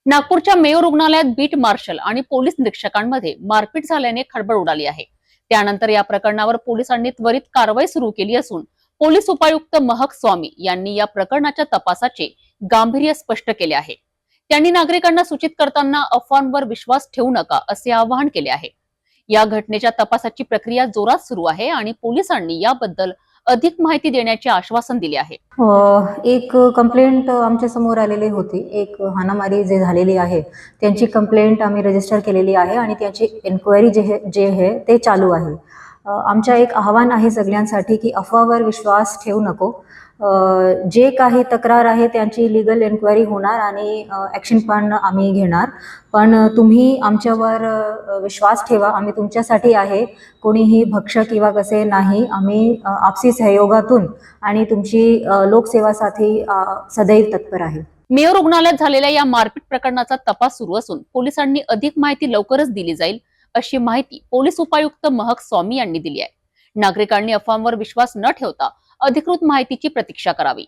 नागपूरच्या मेयो रुग्णालयात beat marshal आणि पोलीस निरीक्षकांमध्ये मारपीट झाल्याने खळबळ उडाली आहे। त्यानंतर या प्रकरणावर पोलिसांनी त्वरित कारवाई सुरू केली असून पोलीस उपायुक्त महक स्वामी यांनी या प्रकरणाच्या तपासाचे गांभीर्य स्पष्ट केले आहे। त्यांनी नागरिकांना सूचित करताना अफवांवर विश्वास ठेवू नका असे आवाहन केले आहे। या घटनेच्या तपासाची प्रक्रिया जोरात सुरू आहे आणि पोलिसांनी याबद्दल अधिक माहिती देण्याचे आश्वासन दिले आहे। एक कंप्लेंट आमच्या समोर आलेली होती। एक हाणामारी जे झालेली आहे त्यांची कंप्लेंट आम्ही रजिस्टर केलेली आहे आणि त्याची एन्क्वायरी जे आहे ते चालू आहे। आमचा एक आव्हान आहे सगळ्यांसाठी की अफवावर विश्वास ठेवू नको। जे काही तक्रार आहे त्यांची लीगल एन्क्वायरी होणार आणि ॲक्शन पण आम्ही घेणार। पण तुम्ही आमच्यावर विश्वास ठेवा, आम्ही तुमच्यासाठी आहे, कोणीही भक्षक किंवा कसे नाही। आम्ही आपसी सहयोगातून आणि तुमची लोकसेवासाठी सदैव तत्पर आहे। मेयो रुग्णालयात झालेल्या या मारपीट प्रकरणाचा तपास सुरू असून पोलिसांनी अधिक माहिती लवकरच दिली जाईल अशी माहिती पोलीस उपायुक्त महक स्वामी यांनी दिली आहे। नागरिकांनी अफवांवर विश्वास न ठेवता अधिकृत माहितीची प्रतीक्षा करावी।